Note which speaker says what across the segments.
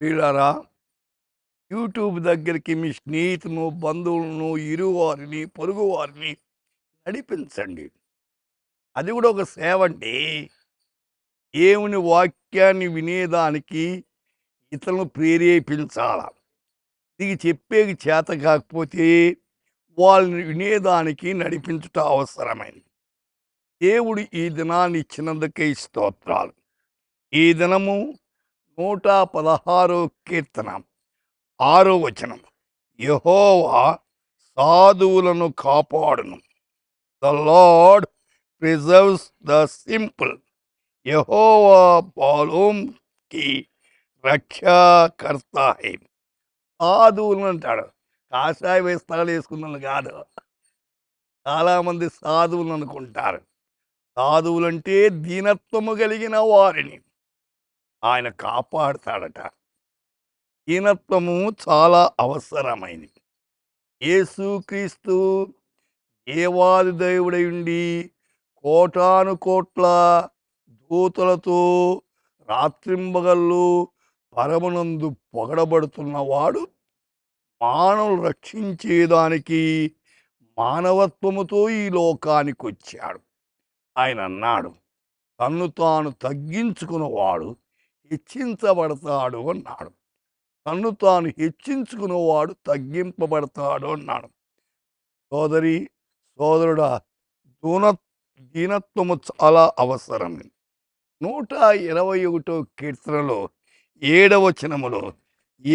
Speaker 1: ప్రియులారా, యూట్యూబ్ దగ్గరికి మీ స్నేహితులను, బంధువులను, ఇరువారిని, పొరుగువారిని నడిపించండి. అది కూడా ఒక సేవండి. దేవుని వాక్యాన్ని వినేదానికి ఇతరులను ప్రేరేపించాల. ఇది చెప్పేకి చేత కాకపోతే వాళ్ళని వినేదానికి నడిపించుట అవసరమైంది. దేవుడు ఈ దినాన్ని ఇచ్చినందుకే స్తోత్రాలు. ఈ దినము 116 కీర్తన 6వ వచనం. యెహోవా సాధువులను కాపాడును. The Lord preserves the simple. Jehovah బాలోంకి రక్షాకర్త హై. సాధువులు అంటాడు. కాషాయ వేస్తాలు వేసుకున్నాను కాదు. చాలామంది సాధువులు అనుకుంటారు. సాధువులంటే దీనత్వము కలిగిన వారిని ఆయన కాపాడుతాడట. దీనత్వము చాలా అవసరమైనది. యేసుక్రీస్తు దేవాది దేవుడై ఉండి కోటాను కోట్ల దూతలతో రాత్రింబగళ్ళు పరమునందు పొగడబడుతున్నవాడు మానవులు రక్షించేదానికి మానవత్వముతో ఈ లోకానికి వచ్చాడు. ఆయన అన్నాడు, తన్ను తాను తగ్గించుకున్నవాడు హెచ్చించబడతాడు అన్నాడు. తన్ను తాను హెచ్చించుకున్నవాడు తగ్గింపబడతాడు అన్నాడు. సోదరి, సోదరుడా, దూన దీనత్వము చాలా అవసరం. 121 కీర్తనలో 7వ వచనములో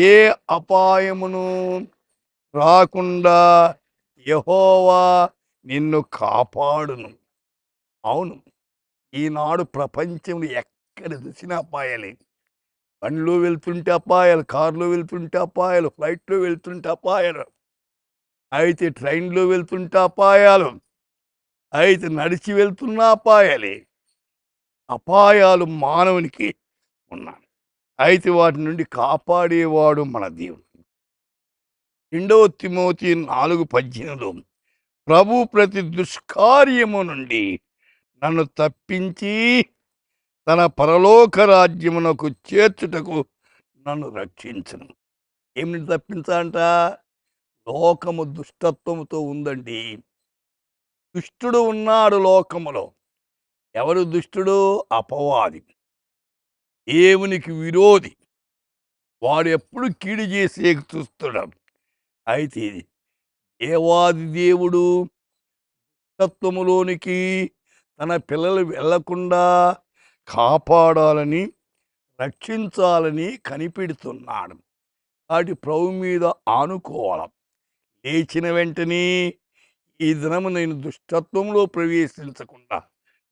Speaker 1: ఏ అపాయమును రాకుండా యెహోవా నిన్ను కాపాడును. అవును, ఈనాడు ప్రపంచంలో ఎక్కడ చూసినా అపాయాలే. బండ్లు వెళ్తుంటే అపాయాలు, కార్లు వెళ్తుంటే అపాయాలు, ఫ్లైట్లు వెళ్తుంటే అపాయాలు, అయితే ట్రైన్లో వెళ్తుంటే అపాయాలు, అయితే నడిచి వెళ్తున్న అపాయాలే. అపాయాలు మానవునికి ఉన్నాయి. అయితే వాటి నుండి కాపాడేవాడు మన దేవుడు. 2వ తిమోతి 4:18 ప్రభు ప్రతి దుష్కార్యము నుండి నన్ను తప్పించి తన పరలోక రాజ్యమునకు చేర్చుటకు నన్ను రక్షించును. ఏమిటి తప్పించాలంట? లోకము దుష్టత్వముతో ఉందండి. దుష్టుడు ఉన్నాడు లోకములో. ఎవరు దుష్టుడు? అపవాది, దేవునికి విరోధి. వాడు ఎప్పుడు కీడు చేసే చూస్తున్నాడు. అయితే దేవాది దేవుడు తత్వములోనికి తన పిల్లలు వెళ్లకుండా కాపాడాలని, రక్షించాలని కనిపెడుతున్నాడు. కాబట్టి ప్రభు మీద ఆనుకోవాలి. లేచిన వెంటనే ఈ దినము నేను దుష్టత్వంలో ప్రవేశించకుండా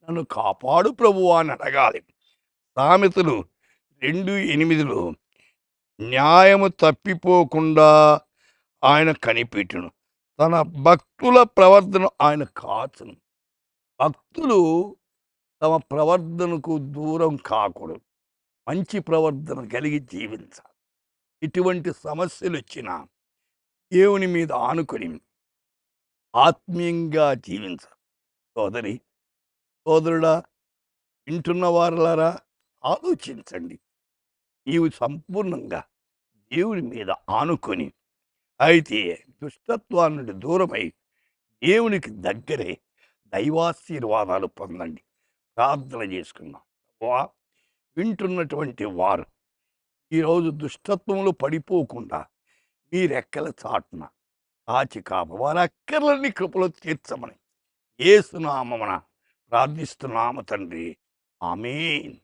Speaker 1: నన్ను కాపాడు ప్రభువా అని అడగాలి. సామెతలు 2:8 న్యాయము తప్పిపోకుండా ఆయన కనిపెట్టును, తన భక్తుల ప్రవర్తన ఆయన కాచును. భక్తులు తమ ప్రవర్తనకు దూరం కాకూడదు. మంచి ప్రవర్తన కలిగి జీవించాలి. ఇటువంటి సమస్యలు వచ్చినా దేవుని మీద ఆనుకొని ఆత్మీయంగా జీవించాలి. సోదరి, సోదరుడా, వింటున్న వారలారా, ఆలోచించండి. నీవు సంపూర్ణంగా దేవుని మీద ఆనుకొని అయితే దుష్టత్వాన్ని నుండి దూరమై దేవునికి దగ్గరే దైవాశీర్వాదాలు పొందండి. ప్రార్థన చేసుకుందాం. ప్రభువా, వింటున్నటువంటి వారు ఈరోజు దుష్టత్వంలో పడిపోకుండా మీ రెక్కల చాటున కాచి వారి అక్కర్లన్నీ కృపలో తీర్చమని యేసు నామమున ప్రార్థిస్తున్నాము తండ్రి. ఆమేన్.